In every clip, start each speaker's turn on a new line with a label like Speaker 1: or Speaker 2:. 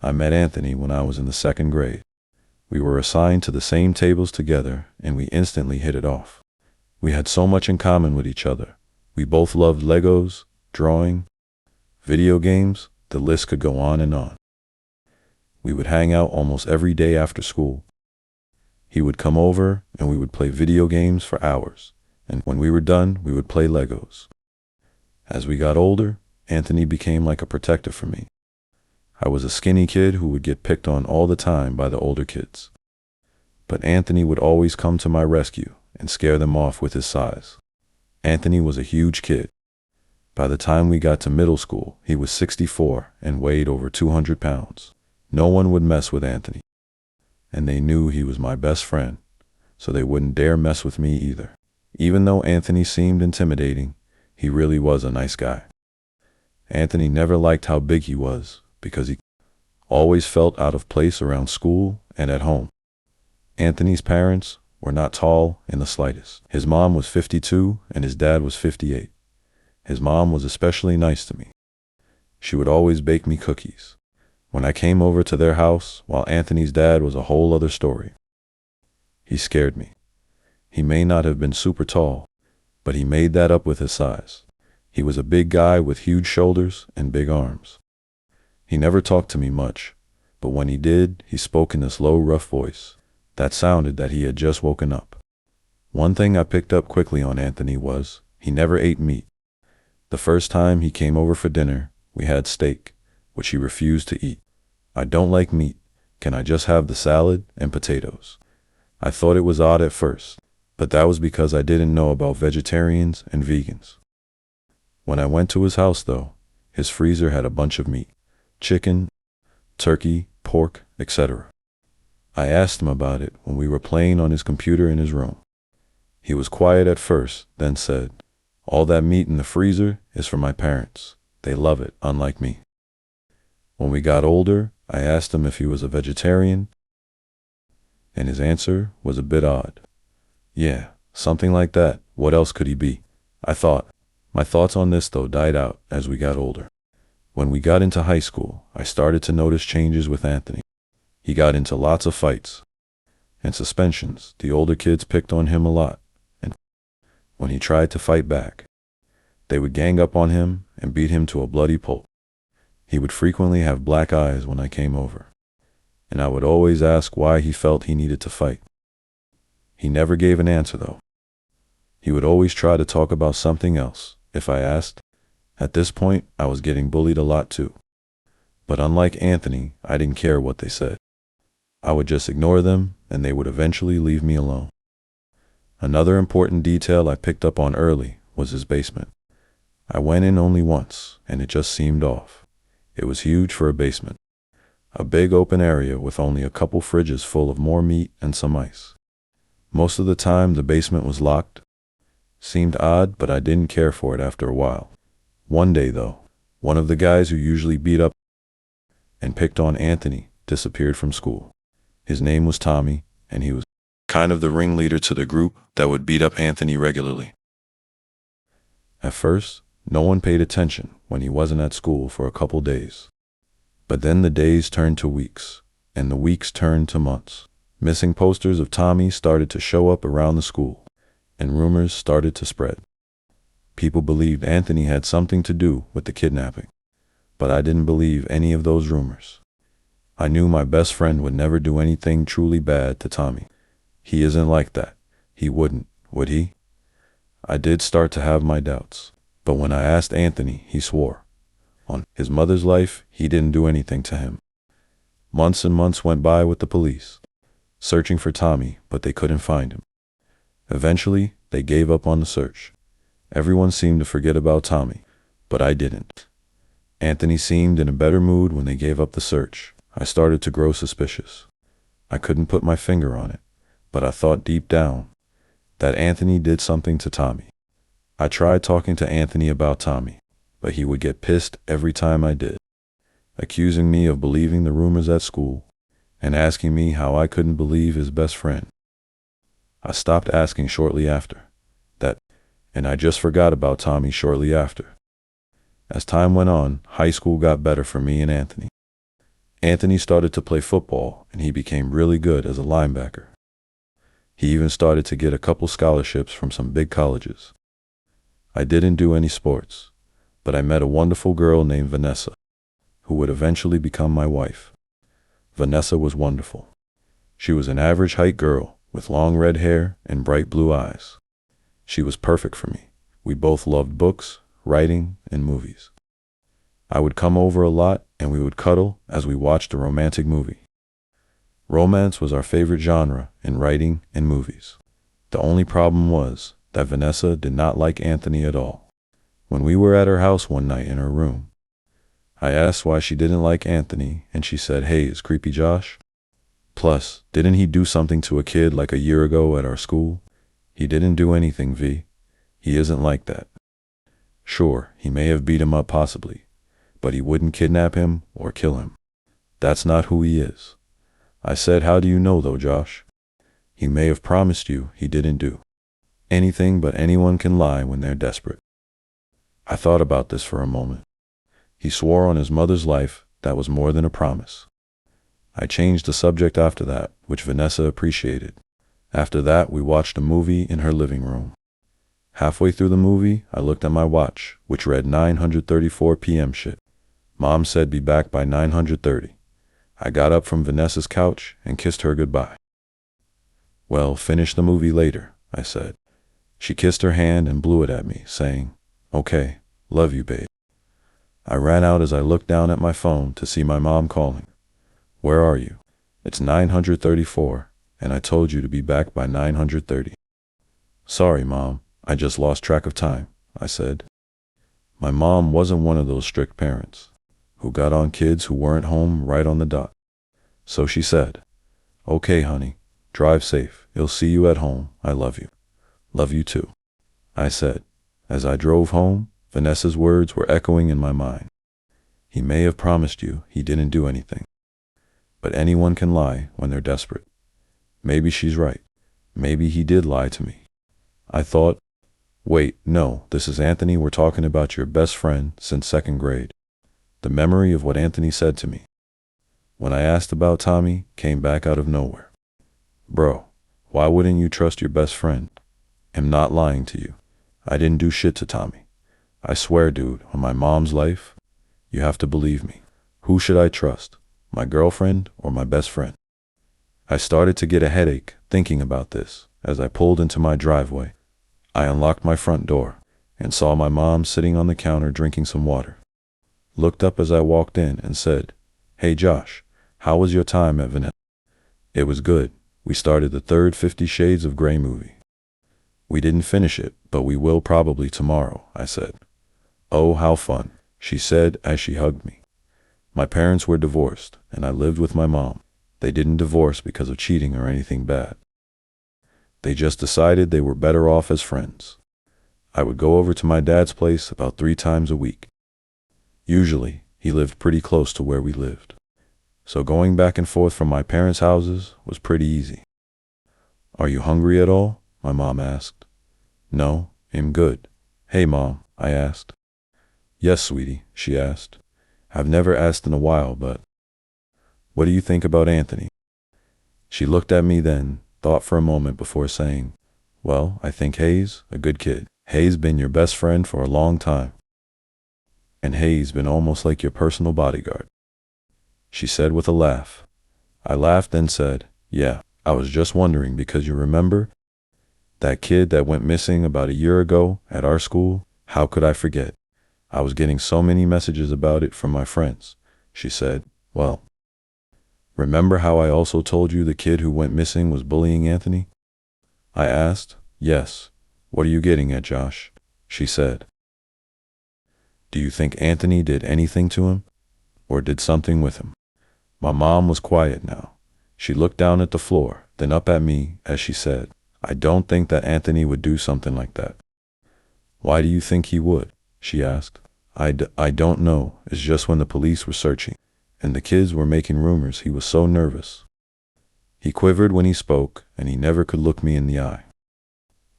Speaker 1: I met Anthony when I was in the second grade. We were assigned to the same tables together, and we instantly hit it off. We had so much in common with each other. We both loved Legos, drawing, video games, the list could go on and on. We would hang out almost every day after school. He would come over and we would play video games for hours, and when we were done, we would play Legos. As we got older, Anthony became like a protector for me. I was a skinny kid who would get picked on all the time by the older kids. But Anthony would always come to my rescue and scare them off with his size. Anthony was a huge kid. By the time we got to middle school, he was 64 and weighed over 200 pounds. No one would mess with Anthony. And they knew he was my best friend, so they wouldn't dare mess with me either. Even though Anthony seemed intimidating, he really was a nice guy. Anthony never liked how big he was, because he always felt out of place around school and at home. Anthony's parents were not tall in the slightest. His mom was 52 and his dad was 58. His mom was especially nice to me. She would always bake me cookies. When I came over to their house, while Anthony's dad was a whole other story. He scared me. He may not have been super tall, but he made that up with his size. He was a big guy with huge shoulders and big arms. He never talked to me much, but when he did, he spoke in this low, rough voice that sounded that he had just woken up. One thing I picked up quickly on Anthony was he never ate meat. The first time he came over for dinner, we had steak, which he refused to eat. I don't like meat. Can I just have the salad and potatoes? I thought it was odd at first, but that was because I didn't know about vegetarians and vegans. When I went to his house, though, his freezer had a bunch of meat. Chicken, turkey, pork, etc. I asked him about it when we were playing on his computer in his room. He was quiet at first, then said, "All that meat in the freezer is for my parents. They love it, unlike me." When we got older, I asked him if he was a vegetarian, and his answer was a bit odd. Yeah, something like that. What else could he be? I thought. My thoughts on this, though, died out as we got older. When we got into high school, I started to notice changes with Anthony. He got into lots of fights and suspensions. The older kids picked on him a lot, and when he tried to fight back, they would gang up on him and beat him to a bloody pulp. He would frequently have black eyes when I came over, and I would always ask why he felt he needed to fight. He never gave an answer, though. He would always try to talk about something else if I asked. At this point, I was getting bullied a lot too. But unlike Anthony, I didn't care what they said. I would just ignore them, and they would eventually leave me alone. Another important detail I picked up on early was his basement. I went in only once, and it just seemed off. It was huge for a basement. A big open area with only a couple fridges full of more meat and some ice. Most of the time, the basement was locked. Seemed odd, but I didn't care for it after a while. One day, though, one of the guys who usually beat up and picked on Anthony disappeared from school. His name was Tommy, and he was kind of the ringleader to the group that would beat up Anthony regularly. At first, no one paid attention when he wasn't at school for a couple days. But then the days turned to weeks, and the weeks turned to months. Missing posters of Tommy started to show up around the school, and rumors started to spread. People believed Anthony had something to do with the kidnapping, but I didn't believe any of those rumors. I knew my best friend would never do anything truly bad to Tommy. He isn't like that. He wouldn't, would he? I did start to have my doubts, but when I asked Anthony, he swore. On his mother's life, he didn't do anything to him. Months and months went by with the police, searching for Tommy, but they couldn't find him. Eventually, they gave up on the search. Everyone seemed to forget about Tommy, but I didn't. Anthony seemed in a better mood when they gave up the search. I started to grow suspicious. I couldn't put my finger on it, but I thought deep down that Anthony did something to Tommy. I tried talking to Anthony about Tommy, but he would get pissed every time I did, accusing me of believing the rumors at school and asking me how I couldn't believe his best friend. I stopped asking shortly after that, and I just forgot about Tommy shortly after. As time went on, high school got better for me and Anthony. Anthony started to play football, and he became really good as a linebacker. He even started to get a couple scholarships from some big colleges. I didn't do any sports, but I met a wonderful girl named Vanessa, who would eventually become my wife. Vanessa was wonderful. She was an average height girl with long red hair and bright blue eyes. She was perfect for me. We both loved books, writing, and movies. I would come over a lot and we would cuddle as we watched a romantic movie. Romance was our favorite genre in writing and movies. The only problem was that Vanessa did not like Anthony at all. When we were at her house one night in her room, I asked why she didn't like Anthony, and she said, "Hey, is creepy Josh? Plus, didn't he do something to a kid like a year ago at our school?" "He didn't do anything, V. He isn't like that." "Sure, he may have beat him up possibly, but he wouldn't kidnap him or kill him. That's not who he is." I said, "How do you know though, Josh?" "He may have promised you he didn't do anything, but anyone can lie when they're desperate." I thought about this for a moment. He swore on his mother's life that was more than a promise. I changed the subject after that, which Vanessa appreciated. After that, we watched a movie in her living room. Halfway through the movie, I looked at my watch, which read 9:34 p.m. Shit. Mom said be back by 9:30. I got up from Vanessa's couch and kissed her goodbye. "Well, finish the movie later," I said. She kissed her hand and blew it at me, saying, "Okay, love you, babe." I ran out as I looked down at my phone to see my mom calling. "Where are you? It's 9:34, and I told you to be back by 9:30. "Sorry, Mom, I just lost track of time," I said. My mom wasn't one of those strict parents who got on kids who weren't home right on the dot. So she said, "Okay, honey, drive safe. You'll see you at home. I love you." "Love you too," I said. As I drove home, Vanessa's words were echoing in my mind. "He may have promised you he didn't do anything, but anyone can lie when they're desperate. Maybe she's right. Maybe he did lie to me." I thought, wait, no, this is Anthony. We're talking about your best friend since second grade. The memory of what Anthony said to me when I asked about Tommy came back out of nowhere. "Bro, why wouldn't you trust your best friend? I'm not lying to you. I didn't do shit to Tommy. I swear, dude, on my mom's life, you have to believe me. Who should I trust, my girlfriend or my best friend?" I started to get a headache thinking about this as I pulled into my driveway. I unlocked my front door and saw my mom sitting on the counter drinking some water. Looked up as I walked in and said, "Hey Josh, how was your time at Vanessa?" "It was good. We started the third 50 Shades of Grey movie." "We didn't finish it, but we will probably tomorrow," I said. "Oh, how fun," she said as she hugged me. My parents were divorced, and I lived with my mom. They didn't divorce because of cheating or anything bad. They just decided they were better off as friends. I would go over to my dad's place about 3 times a week. Usually, he lived pretty close to where we lived, so going back and forth from my parents' houses was pretty easy. "Are you hungry at all?" my mom asked. "No, I'm good." "Hey, Mom," I asked. "Yes, sweetie," she asked. "I've never asked in a while, but what do you think about Anthony?" She looked at me then, thought for a moment before saying, "Well, I think Hayes a good kid. Hayes been your best friend for a long time. And Hayes been almost like your personal bodyguard," she said with a laugh. I laughed and said, "Yeah, I was just wondering because you remember that kid that went missing about a year ago at our school? How could I forget? I was getting so many messages about it from my friends," she said. "Well, remember how I also told you the kid who went missing was bullying Anthony?" I asked. "Yes. What are you getting at, Josh?" she said. "Do you think Anthony did anything to him? Or did something with him?" My mom was quiet now. She looked down at the floor, then up at me as she said, "I don't think that Anthony would do something like that." "Why do you think he would?" she asked. I don't know. It's just when the police were searching and the kids were making rumors, he was so nervous. He quivered when he spoke, and he never could look me in the eye.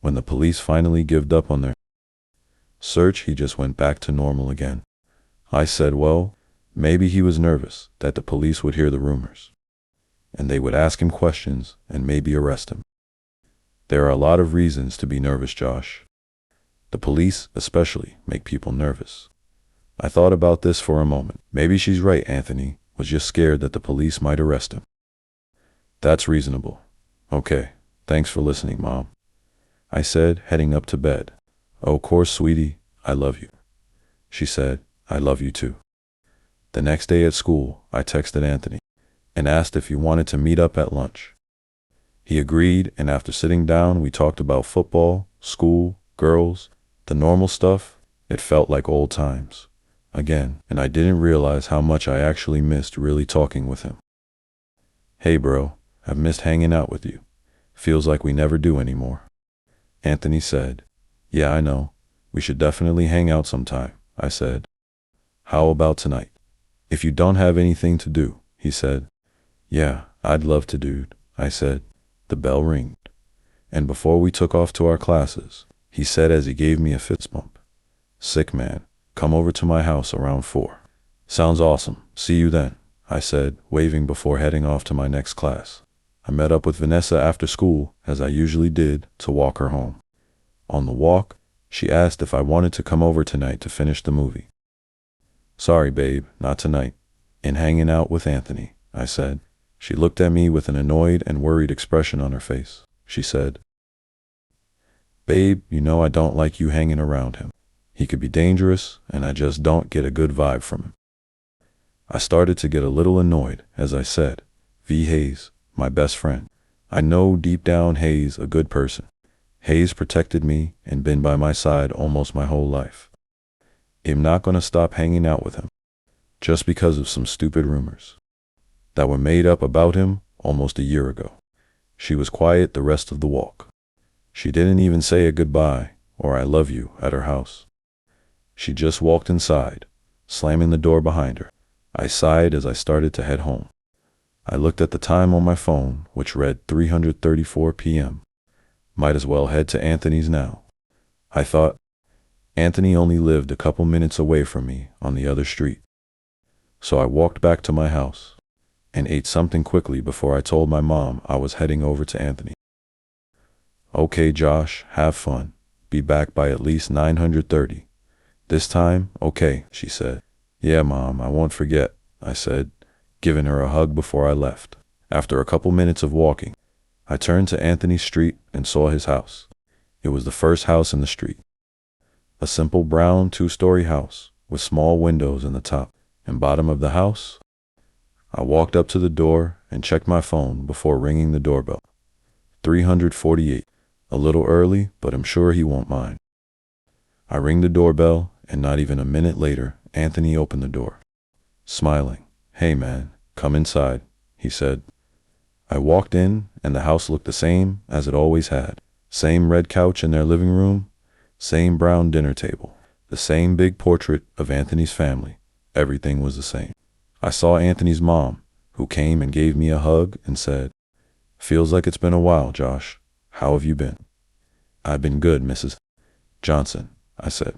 Speaker 1: When the police finally gave up on their search, he just went back to normal again. I said, "Well, Maybe he was nervous that the police would hear the rumors, and they would ask him questions and maybe arrest him. There are a lot of reasons to be nervous, Josh. The police, especially, make people nervous. I thought about this for a moment. Maybe she's right. Anthony was just scared that the police might arrest him. That's reasonable. Okay, thanks for listening, Mom, I said, heading up to bed. Oh, of course, sweetie, I love you. She said, I love you too. The next day at school, I texted Anthony and asked if he wanted to meet up at lunch. He agreed, and after sitting down, we talked about football, school, girls, the normal stuff. It felt like old times again, and I didn't realize how much I actually missed really talking with him. Hey bro, I've missed hanging out with you. Feels like we never do anymore. Anthony said. Yeah, I know. We should definitely hang out sometime, I said. How about tonight? If you don't have anything to do, he said. Yeah, I'd love to, dude, I said. The bell rang, and before we took off to our classes, he said as he gave me a fist bump, Sick man, come over to my house around 4. Sounds awesome. See you then, I said, waving before heading off to my next class. I met up with Vanessa after school, as I usually did, to walk her home. On the walk, she asked if I wanted to come over tonight to finish the movie. Sorry, babe, not tonight. In hanging out with Anthony, I said. She looked at me with an annoyed and worried expression on her face. She said, Babe, you know I don't like you hanging around him. He could be dangerous, and I just don't get a good vibe from him. I started to get a little annoyed as I said, V. Hayes, my best friend. I know deep down Hayes a good person. Hayes protected me and been by my side almost my whole life. I'm not gonna stop hanging out with him just because of some stupid rumors that were made up about him almost a year ago. She was quiet the rest of the walk. She didn't even say a goodbye or I love you at her house. She just walked inside, slamming the door behind her. I sighed as I started to head home. I looked at the time on my phone, which read 3:34 p.m. Might as well head to Anthony's now. I thought. Anthony only lived a couple minutes away from me on the other street. So I walked back to my house and ate something quickly before I told my mom I was heading over to Anthony. Okay, Josh, have fun. Be back by at least 9:30. This time, okay, she said. Yeah, Mom, I won't forget, I said, giving her a hug before I left. After a couple minutes of walking, I turned to Anthony's street and saw his house. It was the first house in the street. A simple brown 2-story house with small windows in the top and bottom of the house. I walked up to the door and checked my phone before ringing the doorbell. 348. A little early, but I'm sure he won't mind. I ring the doorbell, and not even a minute later, Anthony opened the door. Smiling. Hey man, come inside, he said. I walked in, and the house looked the same as it always had. Same red couch in their living room, same brown dinner table, the same big portrait of Anthony's family. Everything was the same. I saw Anthony's mom, who came and gave me a hug and said, Feels like it's been a while, Josh. How have you been? I've been good, Mrs. Johnson, I said.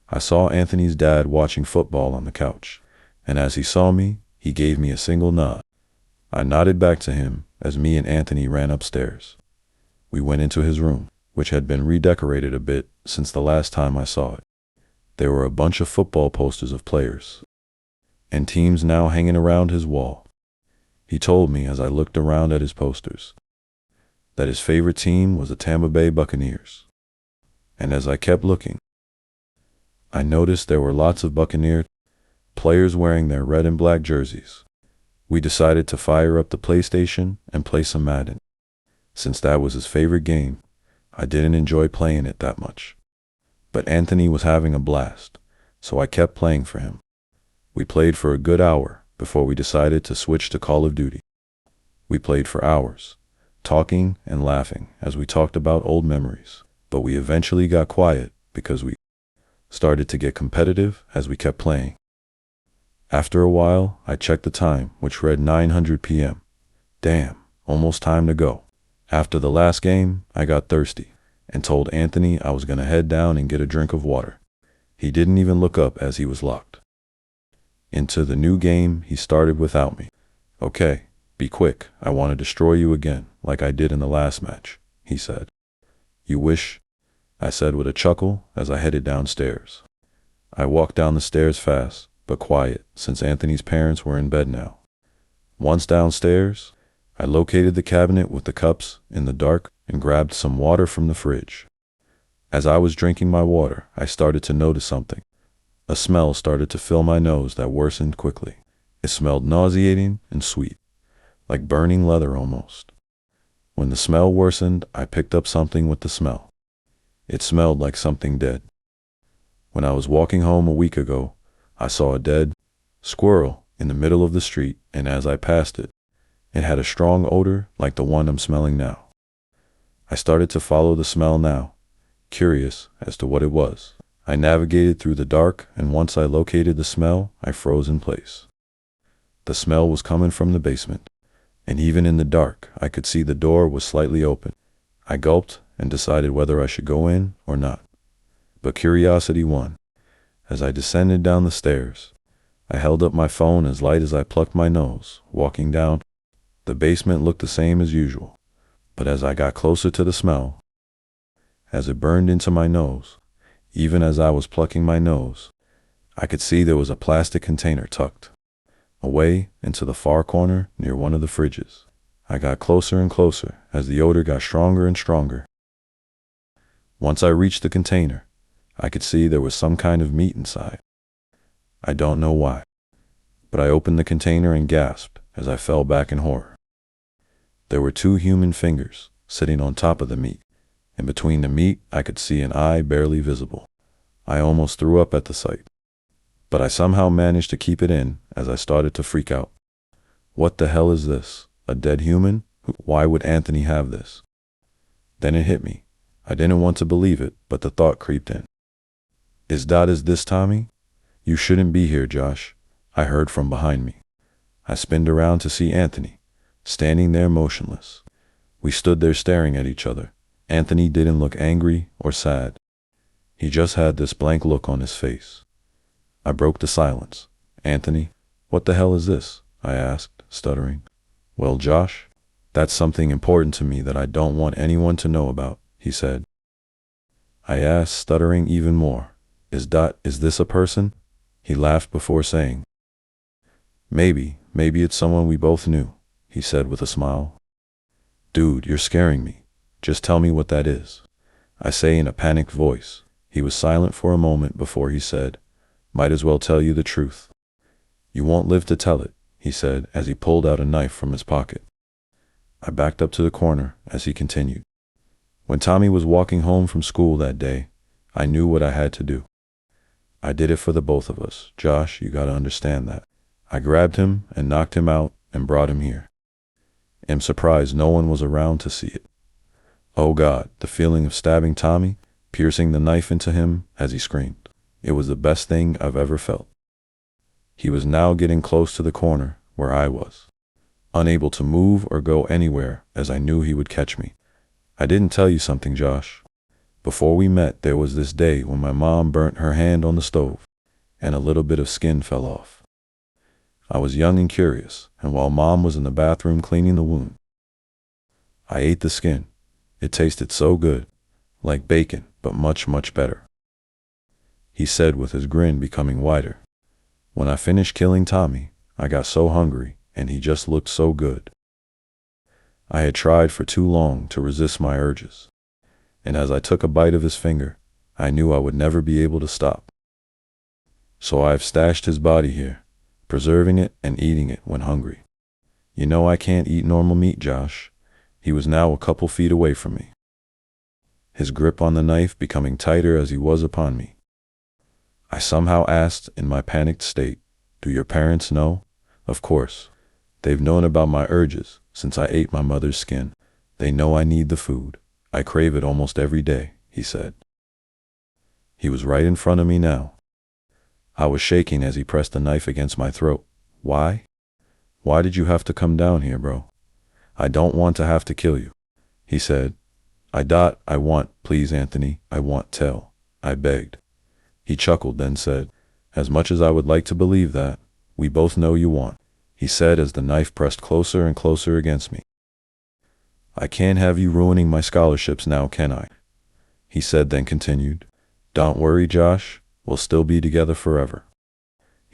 Speaker 1: I saw Anthony's dad watching football on the couch, and as he saw me, he gave me a single nod. I nodded back to him as me and Anthony ran upstairs. We went into his room, which had been redecorated a bit since the last time I saw it. There were a bunch of football posters of players and teams now hanging around his wall. He told me as I looked around at his posters that his favorite team was the Tampa Bay Buccaneers. And as I kept looking, I noticed there were lots of Buccaneer players wearing their red and black jerseys. We decided to fire up the PlayStation and play some Madden. Since that was his favorite game, I didn't enjoy playing it that much. But Anthony was having a blast, so I kept playing for him. We played for a good hour before we decided to switch to Call of Duty. We played for hours, talking and laughing as we talked about old memories, but we eventually got quiet because we started to get competitive as we kept playing. After a while, I checked the time, which read 9:00 p.m. Damn, almost time to go. After the last game, I got thirsty and told Anthony I was going to head down and get a drink of water. He didn't even look up as he was locked. into the new game he started without me. "Okay, be quick. I want to destroy you again, like I did in the last match," he said. "You wish?" I said with a chuckle as I headed downstairs. I walked down the stairs fast, but quiet, since Anthony's parents were in bed now. Once downstairs, I located the cabinet with the cups in the dark and grabbed some water from the fridge. As I was drinking my water, I started to notice something. A smell started to fill my nose that worsened quickly. It smelled nauseating and sweet, like burning leather almost. When the smell worsened, I picked up something with the smell. It smelled like something dead. When I was walking home a week ago, I saw a dead squirrel in the middle of the street, and as I passed it, it had a strong odor like the one I'm smelling now. I started to follow the smell now, curious as to what it was. I navigated through the dark, and once I located the smell, I froze in place. The smell was coming from the basement, and even in the dark, I could see the door was slightly open. I gulped and decided whether I should go in or not. But curiosity won. As I descended down the stairs, I held up my phone as light as I plucked my nose, walking down. The basement looked the same as usual, but as I got closer to the smell, as it burned into my nose, even as I was plucking my nose, I could see there was a plastic container tucked away into the far corner near one of the fridges. I got closer and closer as the odor got stronger and stronger. Once I reached the container, I could see there was some kind of meat inside. I don't know why, but I opened the container and gasped as I fell back in horror. There were 2 human fingers sitting on top of the meat, and between the meat I could see an eye barely visible. I almost threw up at the sight, but I somehow managed to keep it in as I started to freak out. What the hell is this? A dead human? Why would Anthony have this? Then it hit me. I didn't want to believe it, but the thought creeped in. Is this Tommy? You shouldn't be here, Josh, I heard from behind me. I spinned around to see Anthony, standing there motionless. We stood there staring at each other. Anthony didn't look angry or sad. He just had this blank look on his face. I broke the silence. "Anthony, what the hell is this?" I asked, stuttering. "Well, Josh, that's something important to me that I don't want anyone to know about," he said. I asked, stuttering even more, Is this a person?" He laughed before saying, Maybe it's someone we both knew," he said with a smile. "Dude, you're scaring me. Just tell me what that is," I say in a panicked voice. He was silent for a moment before he said, "Might as well tell you the truth." "You won't live to tell it," he said as he pulled out a knife from his pocket. I backed up to the corner as he continued. "When Tommy was walking home from school that day, I knew what I had to do. I did it for the both of us. Josh, you gotta understand that. I grabbed him and knocked him out and brought him here. I'm surprised no one was around to see it. Oh God, the feeling of stabbing Tommy, piercing the knife into him as he screamed. It was the best thing I've ever felt." He was now getting close to the corner where I was, unable to move or go anywhere as I knew he would catch me. "I didn't tell you something, Josh. Before we met, there was this day when my mom burnt her hand on the stove, and a little bit of skin fell off. I was young and curious, and while Mom was in the bathroom cleaning the wound, I ate the skin. It tasted so good, like bacon, but much, much better," he said with his grin becoming wider. "When I finished killing Tommy, I got so hungry, and he just looked so good. I had tried for too long to resist my urges, and as I took a bite of his finger, I knew I would never be able to stop. So I've stashed his body here, preserving it and eating it when hungry. You know I can't eat normal meat, Josh." He was now a couple feet away from me, his grip on the knife becoming tighter as he was upon me. I somehow asked in my panicked state, "Do your parents know?" "Of course. They've known about my urges since I ate my mother's skin. They know I need the food. I crave it almost every day," he said. He was right in front of me now. I was shaking as he pressed the knife against my throat. "Why? Why did you have to come down here, bro? I don't want to have to kill you," he said. I want, please, Anthony, I want tell," I begged. He chuckled, then said, "As much as I would like to believe that, We both know you want," he said as the knife pressed closer and closer against me. "I can't have you ruining my scholarships now, can I?" he said, then continued, "Don't worry, Josh, we'll still be together forever.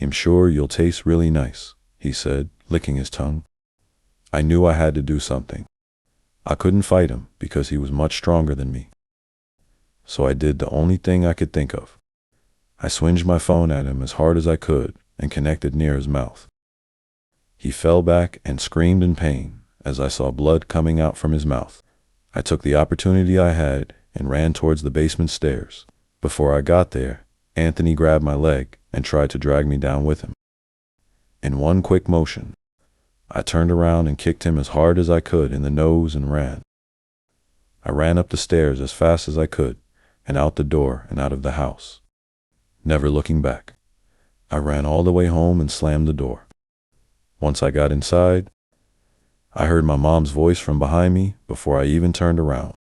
Speaker 1: I'm sure you'll taste really nice," he said, licking his tongue. I knew I had to do something. I couldn't fight him because he was much stronger than me. So I did the only thing I could think of. I swinged my phone at him as hard as I could and connected near his mouth. He fell back and screamed in pain as I saw blood coming out from his mouth. I took the opportunity I had and ran towards the basement stairs. Before I got there, Anthony grabbed my leg and tried to drag me down with him. In one quick motion, I turned around and kicked him as hard as I could in the nose and ran. I ran up the stairs as fast as I could and out the door and out of the house, never looking back. I ran all the way home and slammed the door. Once I got inside, I heard my mom's voice from behind me before I even turned around.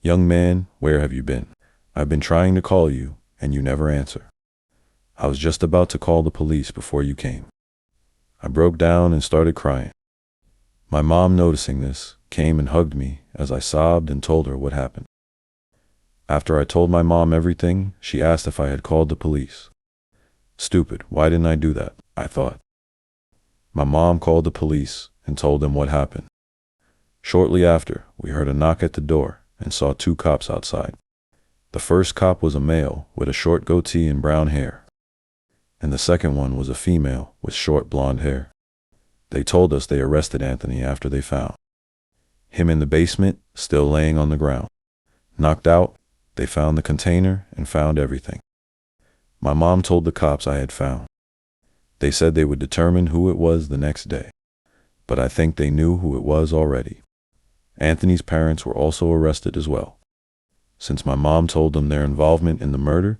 Speaker 1: "Young man, where have you been? I've been trying to call you, and you never answer. I was just about to call the police before you came." I broke down and started crying. My mom, noticing this, came and hugged me as I sobbed and told her what happened. After I told my mom everything, she asked if I had called the police. Stupid, why didn't I do that? I thought. My mom called the police and told them what happened. Shortly after, we heard a knock at the door and saw 2 cops outside. The first cop was a male with a short goatee and brown hair, and the second one was a female with short blonde hair. They told us they arrested Anthony after they found him in the basement, still laying on the ground. Knocked out, they found the container and found everything my mom told the cops I had found. They said they would determine who it was the next day, but I think they knew who it was already. Anthony's parents were also arrested as well. Since my mom told them their involvement in the murder,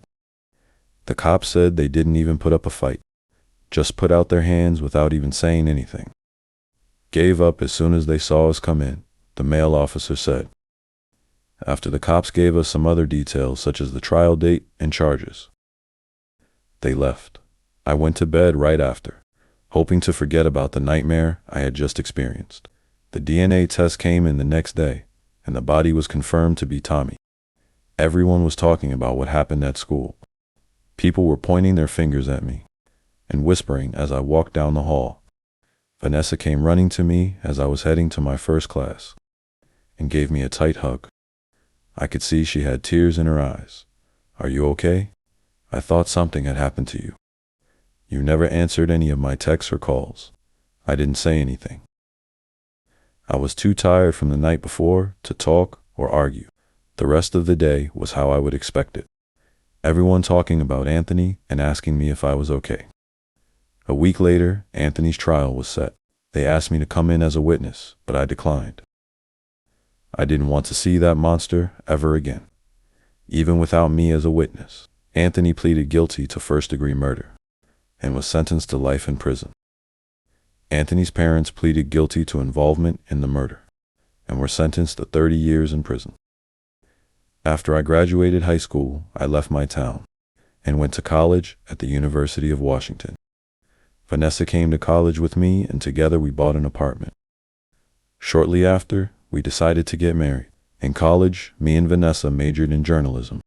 Speaker 1: the cops said they didn't even put up a fight, just put out their hands without even saying anything. Gave up as soon as they saw us come in, the male officer said. After the cops gave us some other details such as the trial date and charges, they left. I went to bed right after, hoping to forget about the nightmare I had just experienced. The DNA test came in the next day, and the body was confirmed to be Tommy. Everyone was talking about what happened at school. People were pointing their fingers at me and whispering as I walked down the hall. Vanessa came running to me as I was heading to my first class and gave me a tight hug. I could see she had tears in her eyes. "Are you okay? I thought something had happened to you. You never answered any of my texts or calls." I didn't say anything. I was too tired from the night before to talk or argue. The rest of the day was how I would expect it. Everyone talking about Anthony and asking me if I was okay. A week later, Anthony's trial was set. They asked me to come in as a witness, but I declined. I didn't want to see that monster ever again. Even without me as a witness, Anthony pleaded guilty to first-degree murder and was sentenced to life in prison. Anthony's parents pleaded guilty to involvement in the murder and were sentenced to 30 years in prison. After I graduated high school, I left my town and went to college at the University of Washington. Vanessa came to college with me, and together we bought an apartment. Shortly after, we decided to get married. In college, me and Vanessa majored in journalism.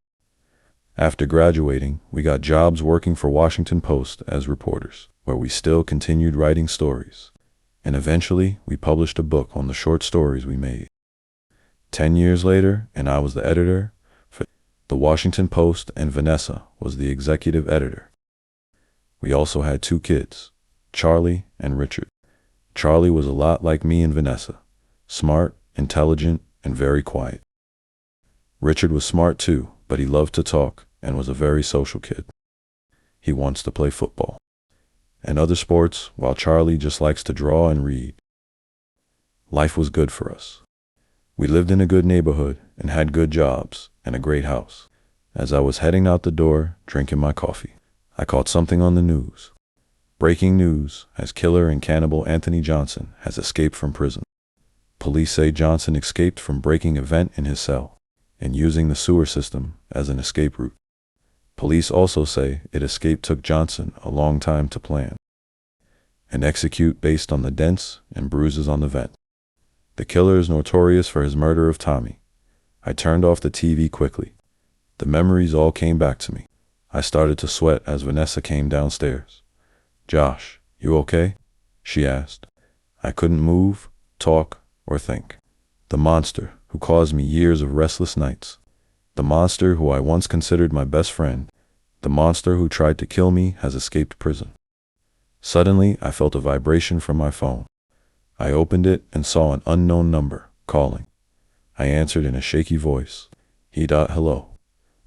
Speaker 1: After graduating, we got jobs working for Washington Post as reporters, where we still continued writing stories. And eventually, we published a book on the short stories we made. 10 years later, and I was the editor for the Washington Post, and Vanessa was the executive editor. We also had 2 kids, Charlie and Richard. Charlie was a lot like me and Vanessa, smart, intelligent, and very quiet. Richard was smart too, but he loved to talk and was a very social kid. He wants to play football and other sports, while Charlie just likes to draw and read. Life was good for us. We lived in a good neighborhood and had good jobs and a great house. As I was heading out the door, drinking my coffee, I caught something on the news. Breaking news, as killer and cannibal Anthony Johnson has escaped from prison. Police say Johnson escaped from breaking a vent in his cell and using the sewer system as an escape route. Police also say it escape took Johnson a long time to plan. and execute based on the dents and bruises on the vent. The killer is notorious for his murder of Tommy. I turned off the TV quickly. The memories all came back to me. I started to sweat as Vanessa came downstairs. "Josh, you okay?" she asked. I couldn't move, talk, or think. The monster who caused me years of restless nights. The monster who I once considered my best friend. The monster who tried to kill me has escaped prison. Suddenly, I felt a vibration from my phone. I opened it and saw an unknown number calling. I answered in a shaky voice. Hello.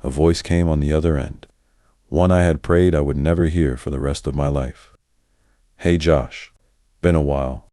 Speaker 1: A voice came on the other end. One I had prayed I would never hear for the rest of my life. "Hey Josh. Been a while.